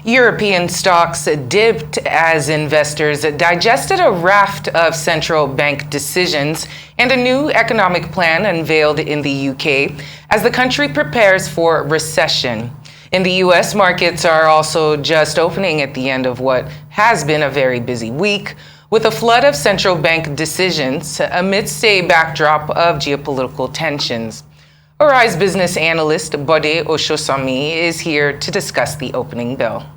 European stocks dipped as investors digested a raft of central bank decisions and a new economic plan unveiled in the UK as the country prepares for recession. In the US, markets are also just opening at the end of what has been a very busy week, with a flood of central bank decisions amidst a backdrop of geopolitical tensions. Arise business analyst Bode Oshosami is here to discuss the opening bell.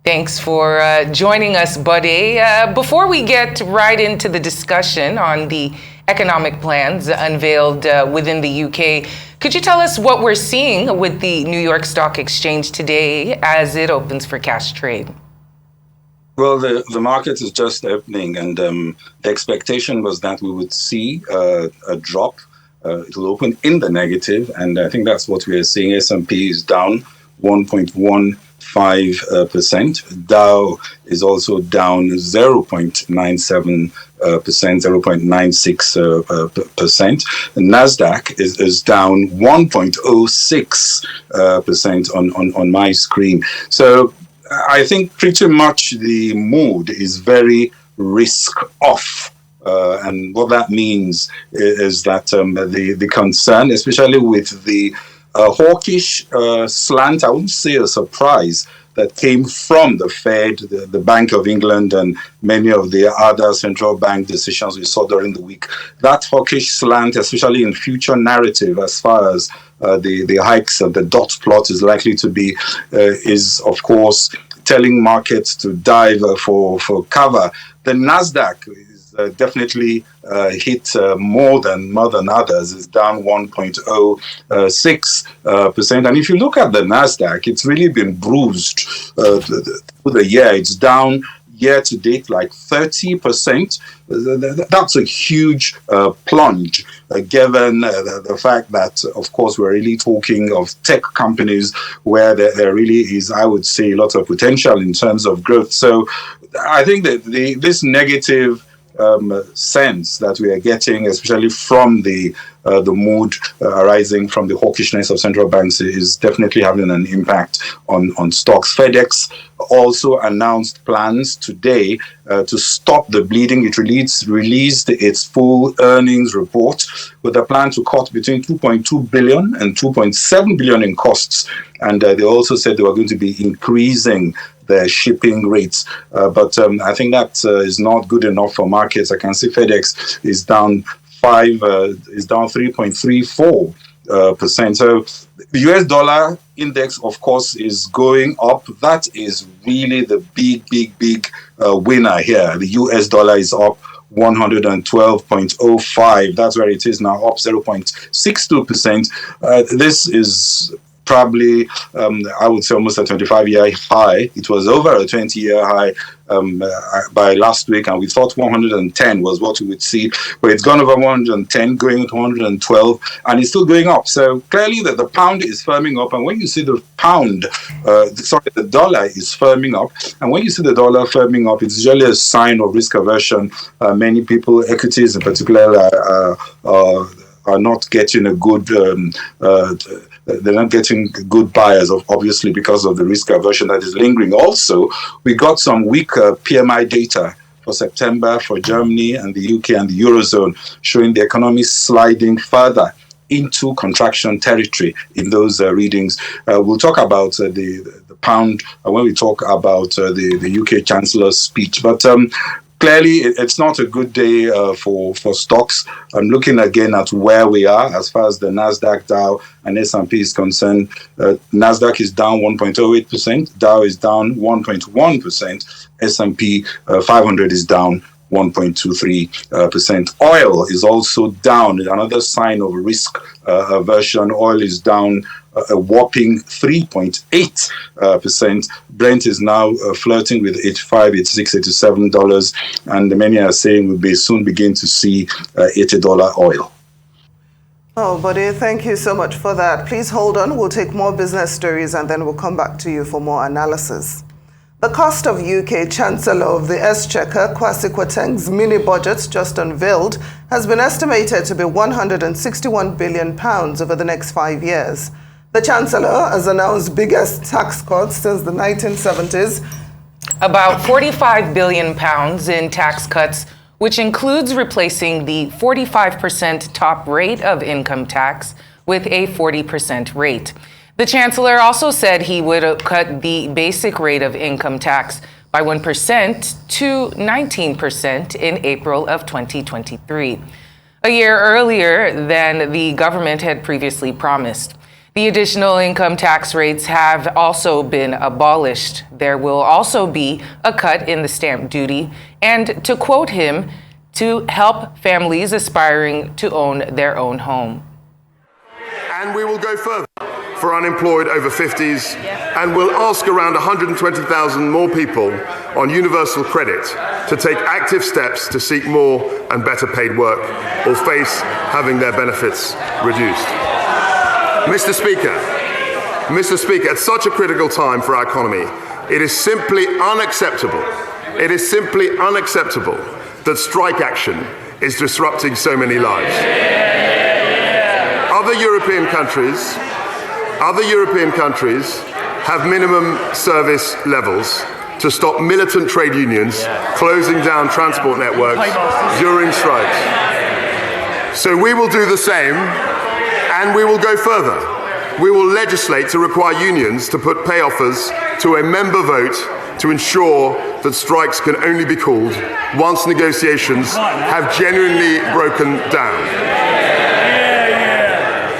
Thanks for joining us, Bode. Before we get right into the discussion on the economic plans unveiled within the UK, could you tell us what we're seeing with the New York Stock Exchange today as it opens for cash trade? Well, the market is just opening, and the expectation was that we would see a drop. It will open in the negative, and I think that's what we are seeing. S&P is down 1.15%. Dow is also down 0.97%, 0.96%. Nasdaq is down 1.06% on my screen. So I think pretty much the mood is very risk off. And what that means is that the concern, especially with the hawkish slant, I wouldn't say a surprise, that came from the Fed, the Bank of England, and many of the other central bank decisions we saw during the week. That hawkish slant, especially in future narrative, as far as the hikes of the dot plot is likely to be, is, of course, telling markets to dive for cover. The Nasdaq definitely hit more than others. It's down 1.06%. And if you look at the Nasdaq, it's really been bruised through the year. It's down year to date like 30%. That's a huge plunge, given the fact that, of course, we're really talking of tech companies where there really is, I would say, a lot of potential in terms of growth. So I think that this negative sense that we are getting, especially from the mood arising from the hawkishness of central banks, is definitely having an impact on stocks. FedEx also announced plans today to stop the bleeding. It released its full earnings report with a plan to cut between 2.2 billion and 2.7 billion in costs. And they also said they were going to be increasing their shipping rates. But I think that is not good enough for markets. I can see FedEx is down 3.34%. So the US dollar index, of course, is going up. That is really the big winner here. The US dollar is up 112.05. That's where it is now, up 0.62%. This is probably, I would say, almost a 25-year high. It was over a 20-year high by last week, and we thought 110 was what we would see, but it's gone over 110, going to 112, and it's still going up. So clearly that the pound is firming up, and when you see the the dollar is firming up, and when you see the dollar firming up, it's usually a sign of risk aversion. Many people, equities in particular, are not getting a good. They're not getting good buyers, obviously, because of the risk aversion that is lingering. Also, we got some weak PMI data for September for Germany and the UK and the Eurozone, showing the economy sliding further into contraction territory in those readings. We'll talk about the pound when we talk about the UK Chancellor's speech. But clearly, it's not a good day for stocks. I'm looking again at where we are as far as the Nasdaq, Dow, and S&P is concerned. Nasdaq is down 1.08%. Dow is down 1.1%. S&P 500 is down 1.23%. Oil is also down. Another sign of risk aversion. Oil is down a whopping 3.8%. Brent is now flirting with $85, $86, $87, and many are saying we'll soon begin to see $80 oil. Oh, Bode, thank you so much for that. Please hold on. We'll take more business stories and then we'll come back to you for more analysis. The cost of UK Chancellor of the Exchequer, Kwasi Kwarteng's mini-budget just unveiled has been estimated to be £161 billion over the next 5 years. The Chancellor has announced biggest tax cuts since the 1970s. About £45 billion in tax cuts, which includes replacing the 45% top rate of income tax with a 40% rate. The Chancellor also said he would cut the basic rate of income tax by 1% to 19% in April of 2023, a year earlier than the government had previously promised. The additional income tax rates have also been abolished. There will also be a cut in the stamp duty, and to quote him, to help families aspiring to own their own home. And we will go further for unemployed over 50s, and we'll ask around 120,000 more people on universal credit to take active steps to seek more and better paid work or face having their benefits reduced. Mr. Speaker, at such a critical time for our economy, it is simply unacceptable that strike action is disrupting so many lives. Other European countries have minimum service levels to stop militant trade unions closing down transport networks during strikes. So we will do the same, and we will go further. We will legislate to require unions to put pay offers to a member vote to ensure that strikes can only be called once negotiations have genuinely broken down.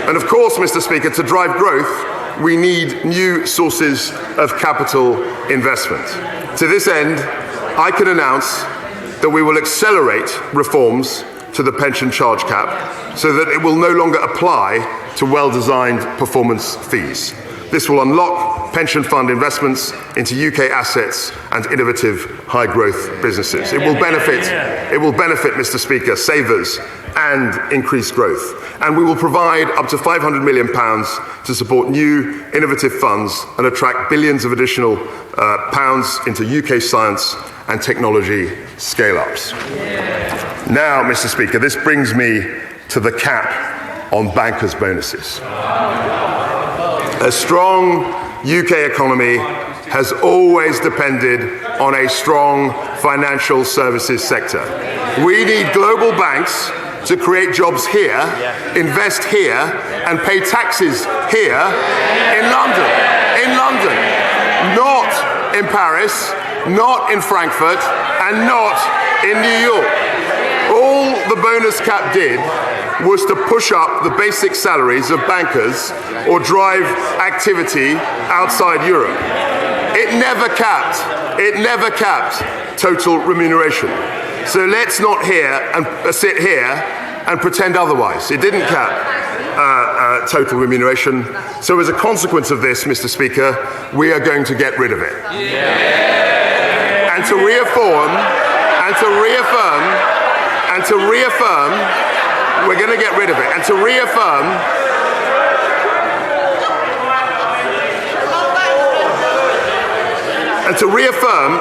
And of course, Mr. Speaker, to drive growth, we need new sources of capital investment. To this end, I can announce that we will accelerate reforms to the pension charge cap so that it will no longer apply to well-designed performance fees. This will unlock pension fund investments into UK assets and innovative high-growth businesses. It will benefit, Mr. Speaker, savers and increase growth. And we will provide up to £500 million to support new innovative funds and attract billions of additional pounds into UK science and technology scale-ups. Now, Mr. Speaker, this brings me to the cap on bankers' bonuses. A strong UK economy has always depended on a strong financial services sector. We need global banks to create jobs here, invest here, and pay taxes here in London, not in Paris, not in Frankfurt, and not in New York. All the bonus cap did was to push up the basic salaries of bankers or drive activity outside Europe. It never capped total remuneration. So let's not sit here and pretend otherwise. It didn't cap total remuneration. So as a consequence of this, Mr. Speaker, we are going to get rid of it. And to reaffirm, we're going to get rid of it. And to reaffirm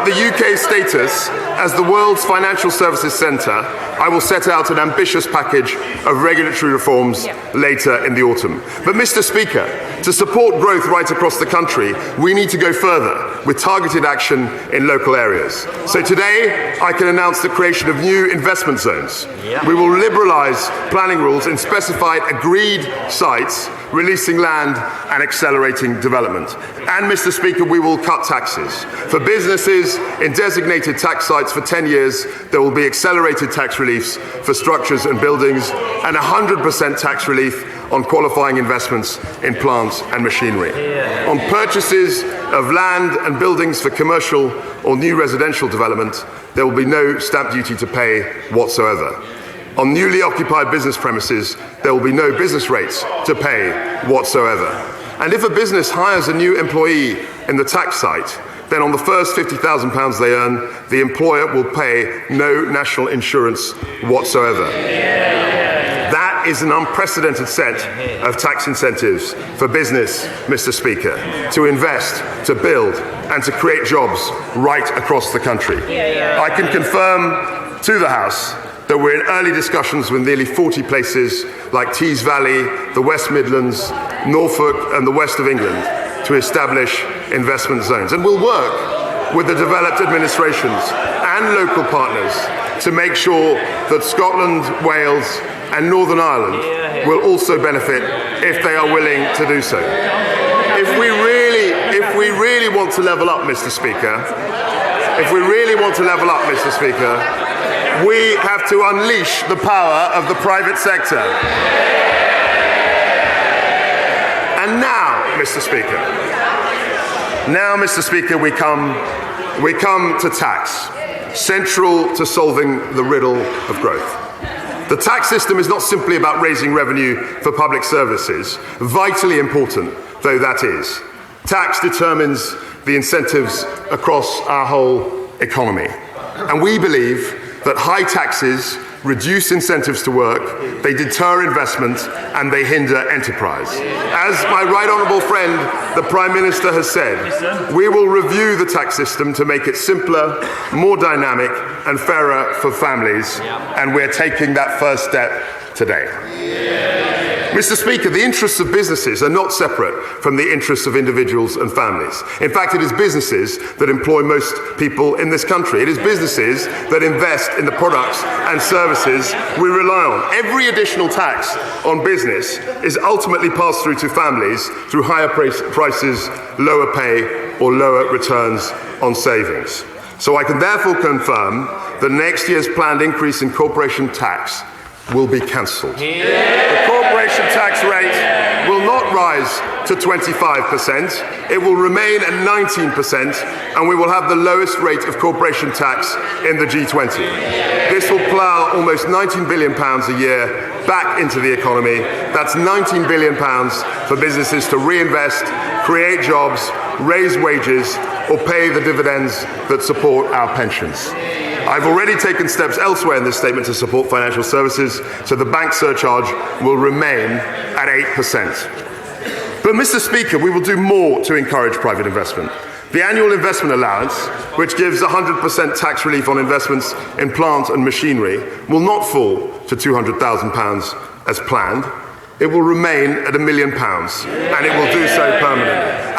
the UK's status as the world's financial services centre, I will set out an ambitious package of regulatory reforms later in the autumn. But, Mr. Speaker, to support growth right across the country, we need to go further with targeted action in local areas. So today, I can announce the creation of new investment zones. We will liberalise planning rules in specified agreed sites, releasing land and accelerating development. And, Mr. Speaker, we will cut taxes. For businesses in designated tax sites for 10 years, there will be accelerated tax reliefs for structures and buildings and 100% tax relief on qualifying investments in plants and machinery. On purchases of land and buildings for commercial or new residential development, there will be no stamp duty to pay whatsoever. On newly occupied business premises, there will be no business rates to pay whatsoever. And if a business hires a new employee in the tax site, then on the first £50,000 they earn, the employer will pay no national insurance whatsoever. That is an unprecedented set of tax incentives for business, Mr. Speaker, to invest, to build, and to create jobs right across the country. I can confirm to the House that we're in early discussions with nearly 40 places like Tees Valley, the West Midlands, Norfolk and the west of England to establish investment zones. And we'll work with the developed administrations and local partners to make sure that Scotland, Wales and Northern Ireland will also benefit if they are willing to do so. If we really want to level up, Mr. Speaker, we have to unleash the power of the private sector. And now, Mr. Speaker, we come to tax, central to solving the riddle of growth. The tax system is not simply about raising revenue for public services, vitally important though that is. Tax determines the incentives across our whole economy. And we believe that high taxes reduce incentives to work, they deter investment, and they hinder enterprise. As my right honourable friend, the Prime Minister, has said, we will review the tax system to make it simpler, more dynamic, and fairer for families, and we're taking that first step today. Mr. Speaker, the interests of businesses are not separate from the interests of individuals and families. In fact, it is businesses that employ most people in this country. It is businesses that invest in the products and services we rely on. Every additional tax on business is ultimately passed through to families through higher prices, lower pay, or lower returns on savings. So I can therefore confirm that next year's planned increase in corporation tax will be cancelled. The corporation tax rate will not rise to 25%. It will remain at 19%, and we will have the lowest rate of corporation tax in the G20. This will plough almost £19 billion a year back into the economy. That's £19 billion for businesses to reinvest, create jobs, raise wages, or pay the dividends that support our pensions. I've already taken steps elsewhere in this statement to support financial services, so the bank surcharge will remain at 8%. But, Mr. Speaker, we will do more to encourage private investment. The annual investment allowance, which gives 100% tax relief on investments in plant and machinery, will not fall to £200,000 as planned. It will remain at £1 million, and it will do so permanently.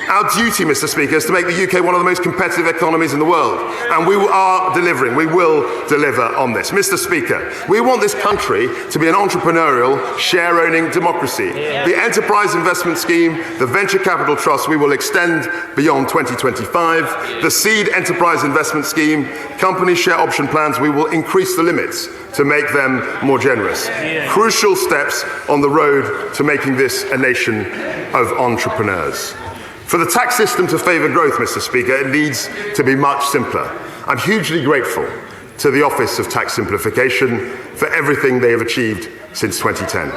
Our duty, Mr. Speaker, is to make the UK one of the most competitive economies in the world. And we are delivering. We will deliver on this. Mr. Speaker, we want this country to be an entrepreneurial, share-owning democracy. The Enterprise Investment Scheme, the Venture Capital Trust, we will extend beyond 2025. The Seed Enterprise Investment Scheme, company share option plans, we will increase the limits to make them more generous. Crucial steps on the road to making this a nation of entrepreneurs. For the tax system to favour growth, Mr. Speaker, it needs to be much simpler. I'm hugely grateful to the Office of Tax Simplification for everything they have achieved since 2010.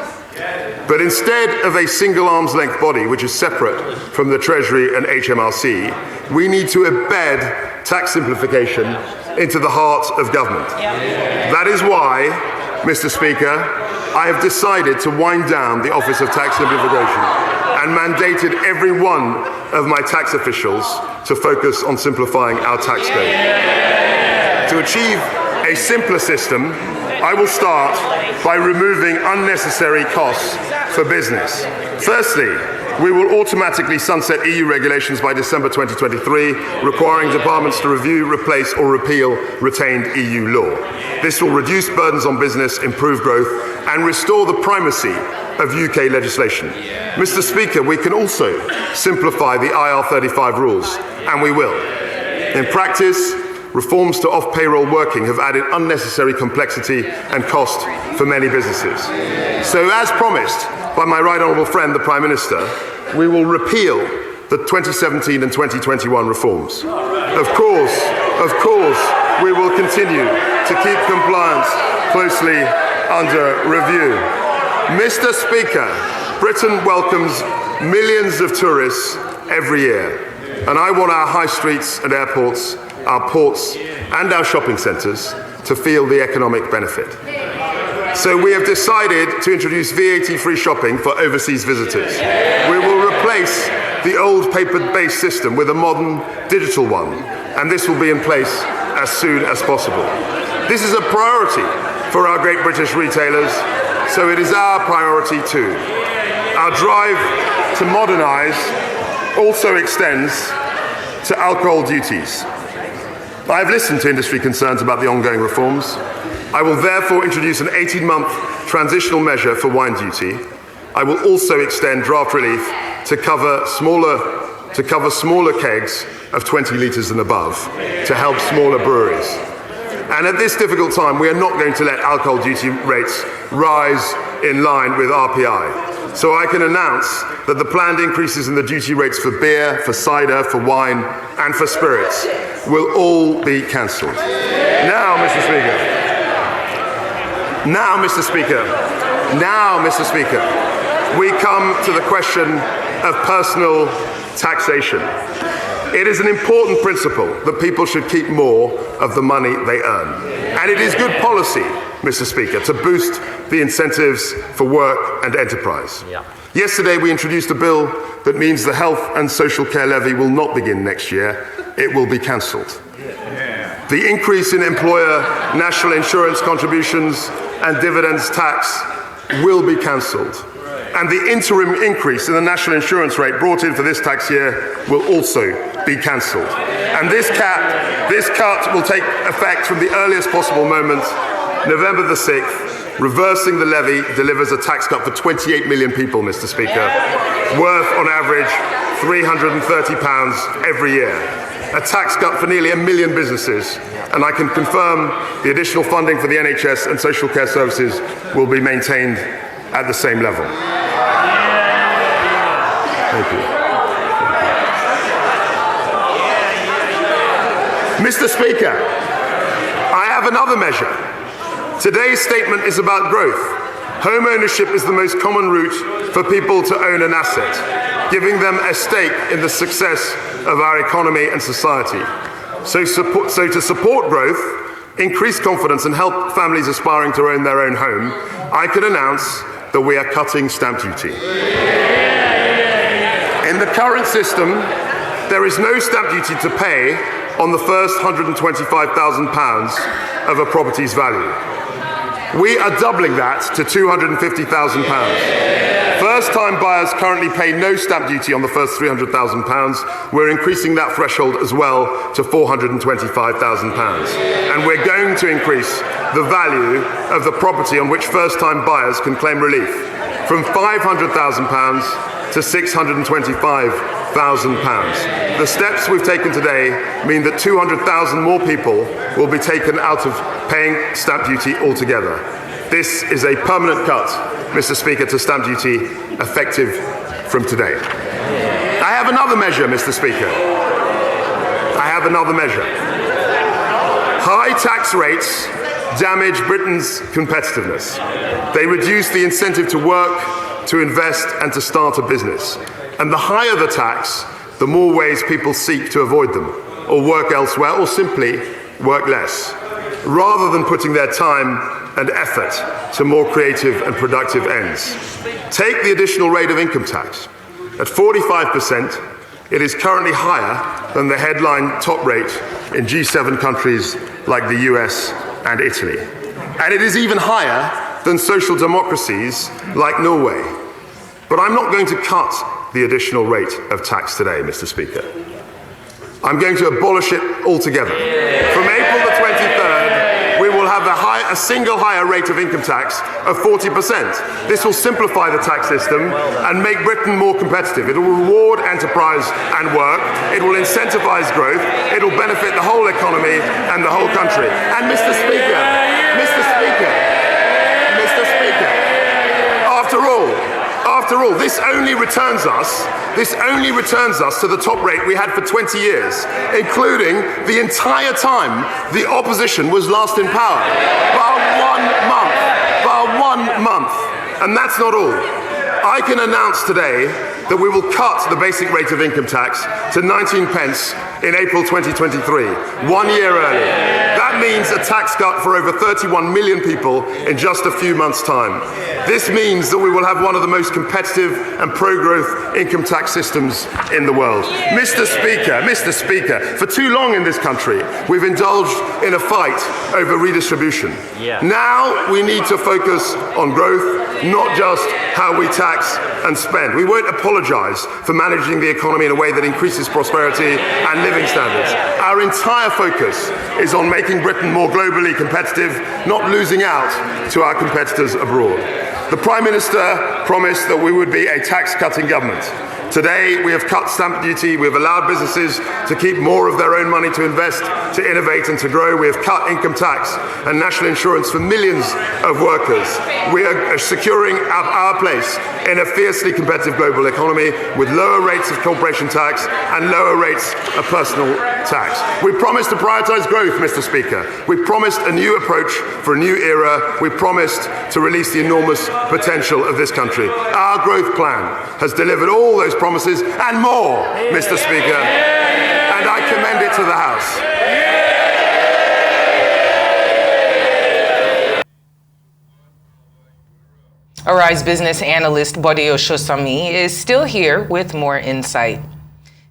But instead of a single arm's-length body which is separate from the Treasury and HMRC, we need to embed tax simplification into the heart of government. That is why, Mr. Speaker, I have decided to wind down the Office of Tax Simplification and mandated every one of my tax officials to focus on simplifying our tax code. To achieve a simpler system, I will start by removing unnecessary costs for business. Firstly, we will automatically sunset EU regulations by December 2023, requiring departments to review, replace or repeal retained EU law. This will reduce burdens on business, improve growth and restore the primacy of UK legislation. Mr. Speaker, we can also simplify the IR35 rules, and we will. In practice, reforms to off-payroll working have added unnecessary complexity and cost for many businesses. So, as promised by my right honourable friend, the Prime Minister, we will repeal the 2017 and 2021 reforms. Of course, we will continue to keep compliance closely under review. Mr. Speaker, Britain welcomes millions of tourists every year, and I want our high streets and airports, our ports and our shopping centres to feel the economic benefit. So we have decided to introduce VAT-free shopping for overseas visitors. We will replace the old paper-based system with a modern digital one, and this will be in place as soon as possible. This is a priority for our great British retailers, so it is our priority too. Our drive to modernise also extends to alcohol duties. I have listened to industry concerns about the ongoing reforms. I will therefore introduce an 18-month transitional measure for wine duty. I will also extend draft relief to cover smaller kegs of 20 litres and above to help smaller breweries. And at this difficult time, we are not going to let alcohol duty rates rise in line with RPI. So I can announce that the planned increases in the duty rates for beer, for cider, for wine, and for spirits will all be cancelled. Now, Mr. Speaker, we come to the question of personal taxation. It is an important principle that people should keep more of the money they earn. And it is good policy, Mr. Speaker, to boost the incentives for work and enterprise. Yesterday, we introduced a bill that means the health and social care levy will not begin next year. It will be cancelled. The increase in employer national insurance contributions and dividends tax will be cancelled. And the interim increase in the national insurance rate brought in for this tax year will also be cancelled. And this cut will take effect from the earliest possible moment, November the 6th. Reversing the levy delivers a tax cut for 28 million people, Mr. Speaker, worth on average £330 every year. A tax cut for nearly 1 million businesses. And I can confirm the additional funding for the NHS and social care services will be maintained at the same level. Thank you. Mr. Speaker, I have another measure. Today's statement is about growth. Home ownership is the most common route for people to own an asset, giving them a stake in the success of our economy and society. So to support growth, increase confidence and help families aspiring to own their own home, I can announce that we are cutting stamp duty. In the current system, there is no stamp duty to pay on the first £125,000 of a property's value. We are doubling that to £250,000. First-time buyers currently pay no stamp duty on the first £300,000. We're increasing that threshold as well to £425,000. And we're going to increase the value of the property on which first-time buyers can claim relief from £500,000 to £625,000. The steps we've taken today mean that 200,000 more people will be taken out of paying stamp duty altogether. This is a permanent cut, Mr. Speaker, to stamp duty effective from today. I have another measure, Mr. Speaker. I have another measure. High tax rates damage Britain's competitiveness. They reduce the incentive to work, to invest and to start a business. And the higher the tax, the more ways people seek to avoid them, or work elsewhere, or simply work less, rather than putting their time and effort to more creative and productive ends. Take the additional rate of income tax. At 45%, it is currently higher than the headline top rate in G7 countries like the US and Italy. And it is even higher than social democracies like Norway. But I'm not going to cut the additional rate of tax today, Mr. Speaker. I'm going to abolish it altogether. From April the 23rd, we will have a single higher rate of income tax of 40%. This will simplify the tax system and make Britain more competitive. It will reward enterprise and work. It will incentivize growth. It will benefit the whole economy and the whole country. And Mr. Speaker, after all, this only returns us to the top rate we had for 20 years, including the entire time the opposition was last in power. Bar 1 month. And that's not all. I can announce today that we will cut the basic rate of income tax to 19 pence in April 2023, 1 year early. That means a tax cut for over 31 million people in just a few months' time. This means that we will have one of the most competitive and pro-growth income tax systems in the world. Mr. Speaker, for too long in this country, we've indulged in a fight over redistribution. Now we need to focus on growth, not just how we tax and spend. We won't apologize for managing the economy in a way that increases prosperity and living standards. Our entire focus is on making Britain more globally competitive, not losing out to our competitors abroad. The Prime Minister promised that we would be a tax-cutting government. Today, we have cut stamp duty, we have allowed businesses to keep more of their own money to invest, to innovate and to grow. We have cut income tax and national insurance for millions of workers. We are securing our place in a fiercely competitive global economy with lower rates of corporation tax and lower rates of personal tax. We promised to prioritise growth, Mr. Speaker. We promised a new approach for a new era. We promised to release the enormous potential of this country. Our growth plan has delivered all those promises and more, Mr. Speaker, and I commend it to the House. Arise business analyst Bode Oshosami is still here with more insight.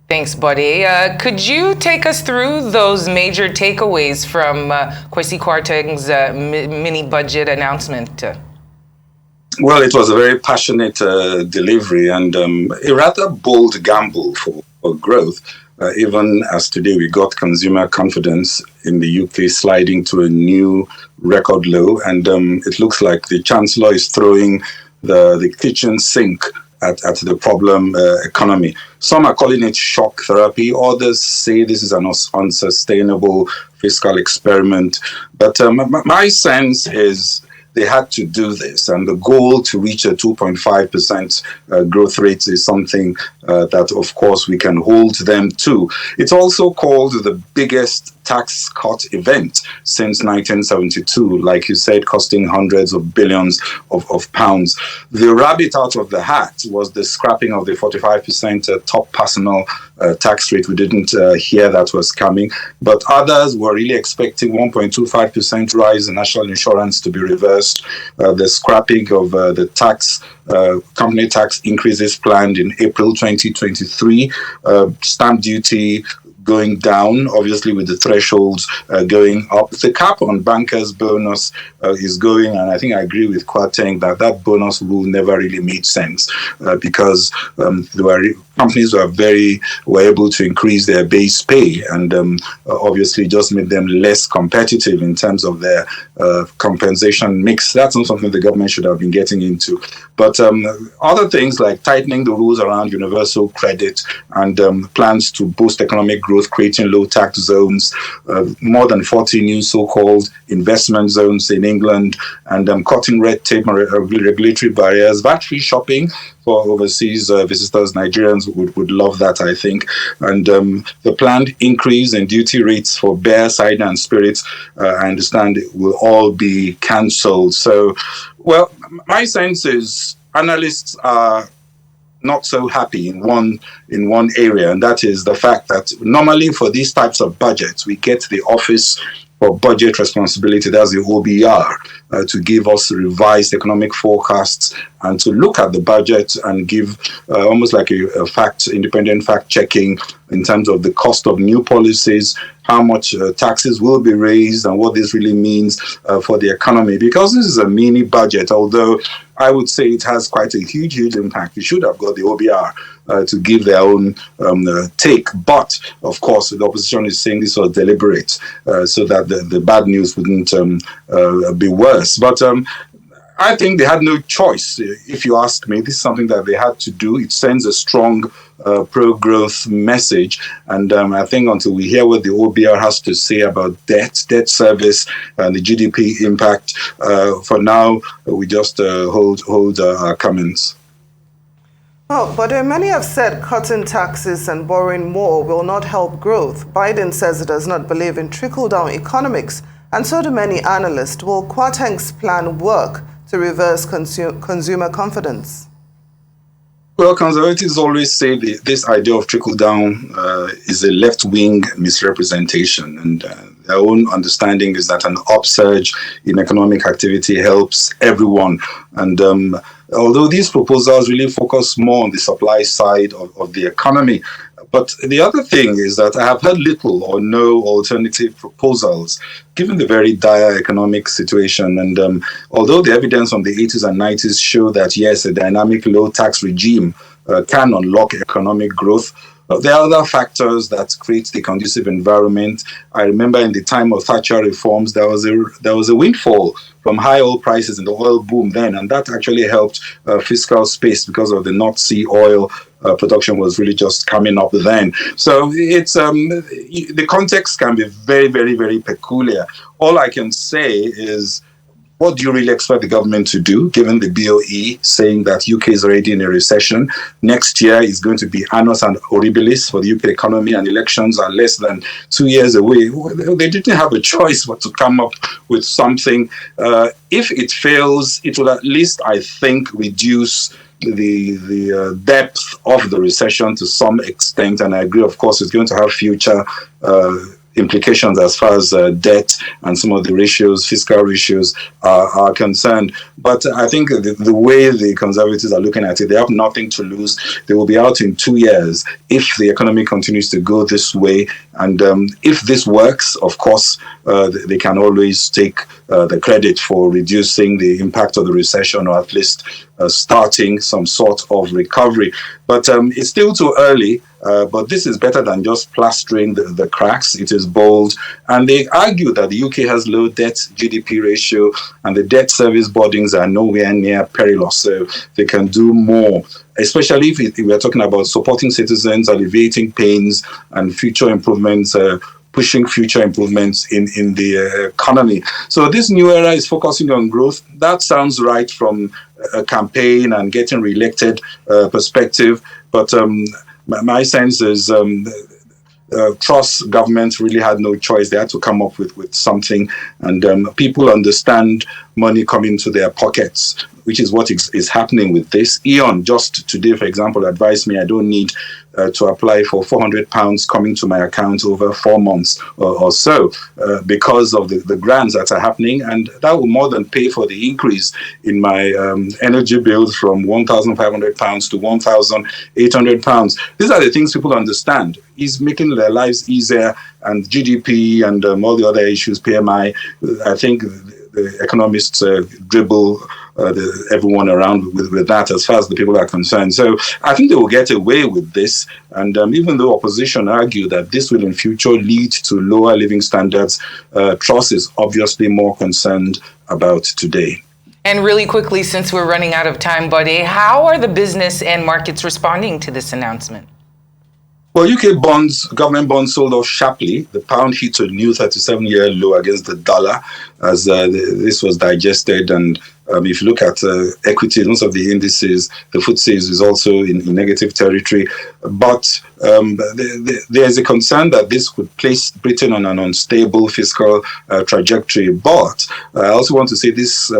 Thanks, Bode. Could you take us through those major takeaways from Kwesi Kwarteng's mini budget announcement? Well, it was a very passionate delivery and a rather bold gamble for growth, even as today we got consumer confidence in the UK sliding to a new record low. And it looks like the Chancellor is throwing the kitchen sink at the problem economy. Some are calling it shock therapy. Others say this is an unsustainable fiscal experiment. But my sense is they had to do this, and the goal to reach a 2.5% growth rate is something that, of course, we can hold them to. It's also called the biggest tax cut event since 1972, like you said, costing hundreds of billions of pounds. The rabbit out of the hat was the scrapping of the 45% top personal tax rate. We didn't hear that was coming, but others were really expecting 1.25% rise in national insurance to be reversed, the scrapping of the tax, company tax increases planned in April 2023, stamp duty going down, obviously with the thresholds going up. The cap on bankers' bonus is going, and I think I agree with Kwarteng that bonus rule never really made sense because there were companies were able to increase their base pay and obviously just made them less competitive in terms of their compensation mix. That's not something the government should have been getting into. But other things like tightening the rules around universal credit and plans to boost economic growth, creating low tax zones, more than 40 new so-called investment zones in England, and cutting red tape and regulatory barriers, VAT-free shopping for overseas visitors. Nigerians would love that, I think. And the planned increase in duty rates for beer, cider, and spirits, I understand it will all be cancelled. So, well, my sense is analysts are not so happy in one area, and that is the fact that normally for these types of budgets, we get the Office for Budget Responsibility, that's the OBR, to give us revised economic forecasts and to look at the budget and give almost like a independent fact-checking in terms of the cost of new policies, how much taxes will be raised, and what this really means for the economy. Because this is a mini budget, although I would say it has quite a huge impact. We should have got the OBR to give their own take. But, of course, the opposition is saying this was deliberate so that the bad news wouldn't be worse. But I think they had no choice, if you ask me. This is something that they had to do. It sends a strong pro-growth message. And I think until we hear what the OBR has to say about debt service, and the GDP impact, for now, we just hold our comments. Well, but many have said cutting taxes and borrowing more will not help growth. Biden says he does not believe in trickle-down economics, and so do many analysts. Will Kwarteng's plan work to reverse consumer confidence? Well, conservatives always say this idea of trickle down is a left wing misrepresentation, and their own understanding is that an upsurge in economic activity helps everyone. And although these proposals really focus more on the supply side of the economy, but the other thing is that I have heard little or no alternative proposals, given the very dire economic situation. And although the evidence from the 80s and 90s show that, yes, a dynamic low-tax regime can unlock economic growth, there are other factors that create the conducive environment. I remember in the time of Thatcher reforms, there was a windfall from high oil prices in the oil boom then, and that actually helped fiscal space because of the North Sea oil production was really just coming up then. So it's the context can be very, very, very peculiar. All I can say is, what do you really expect the government to do, given the BOE saying that UK is already in a recession? Next year is going to be annus and horribilis for the UK economy, and elections are less than 2 years away. They didn't have a choice but to come up with something. If it fails, it will at least, I think, reduce the depth of the recession to some extent. And I agree, of course, it's going to have future implications as far as debt and some of the ratios, fiscal ratios are concerned. But I think the way the Conservatives are looking at it, they have nothing to lose. They will be out in 2 years if the economy continues to go this way. And if this works, of course, they can always take the credit for reducing the impact of the recession, or at least starting some sort of recovery. But it's still too early. But this is better than just plastering the cracks. It is bold. And they argue that the UK has low debt GDP ratio and the debt service burdens are nowhere near perilous. So they can do more, especially if we're talking about supporting citizens, alleviating pains and future improvements, pushing future improvements in the economy. So this new era is focusing on growth. That sounds right from a campaign and getting re-elected perspective. But my sense is Truss government really had no choice. They had to come up with something. And people understand money coming to their pockets, which is what is happening with this. Eon, just today, for example, advised me I don't need to apply for £400 coming to my account over 4 months or so because of the grants that are happening. And that will more than pay for the increase in my energy bills from £1,500 to £1,800. These are the things people understand. It's making their lives easier, and GDP and all the other issues, PMI, I think the economists dribble everyone around with that as far as the people are concerned. So I think they will get away with this. And even though opposition argue that this will in future lead to lower living standards, Truss is obviously more concerned about today. And really quickly, since we're running out of time, Bode, how are the business and markets responding to this announcement? Well, UK bonds, government bonds sold off sharply. The pound hit a new 37-year low against the dollar as this was digested. And if you look at equity, most of the indices, the FTSE is also in negative territory. But there's a concern that this could place Britain on an unstable fiscal trajectory. But I also want to say this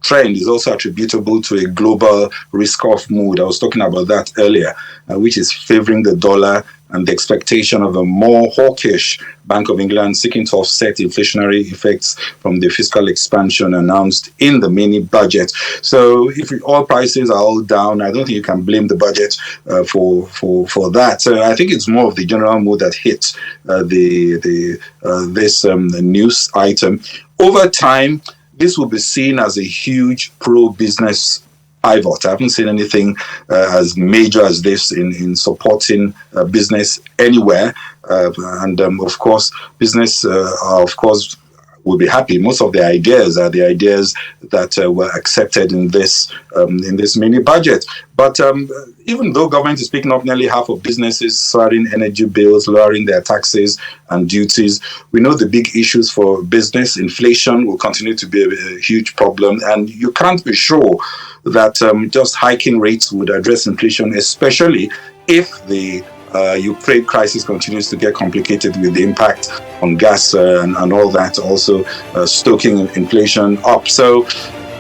trend is also attributable to a global risk-off mood. I was talking about that earlier, which is favoring the dollar and the expectation of a more hawkish Bank of England seeking to offset inflationary effects from the fiscal expansion announced in the mini budget. So if oil prices are all down, I don't think you can blame the budget for that. So I think it's more of the general mood that hit this news item. Over time, this will be seen as a huge pro-business pivot. I haven't seen anything as major as this in supporting business anywhere. And of course, business, will be happy. Most of the ideas are the ideas that were accepted in this mini budget. But even though government is picking up nearly half of businesses, soaring energy bills, lowering their taxes and duties, we know the big issues for business. Inflation will continue to be a huge problem, and you can't be sure that just hiking rates would address inflation, especially if the Ukraine crisis continues to get complicated with the impact on gas and all that, also stoking inflation up. So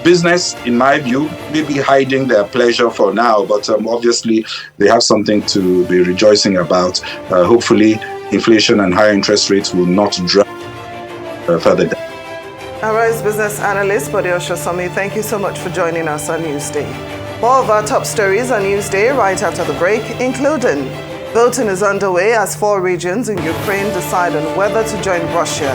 business, in my view, may be hiding their pleasure for now, but obviously they have something to be rejoicing about. Hopefully, inflation and higher interest rates will not drag further down. Arise business analyst Bode Oshosomi, thank you so much for joining us on Newsday. More of our top stories on Newsday right after the break, including voting is underway as 4 regions in Ukraine decide on whether to join Russia.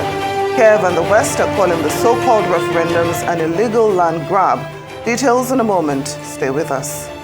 Kiev and the West are calling the so-called referendums an illegal land grab. Details in a moment. Stay with us.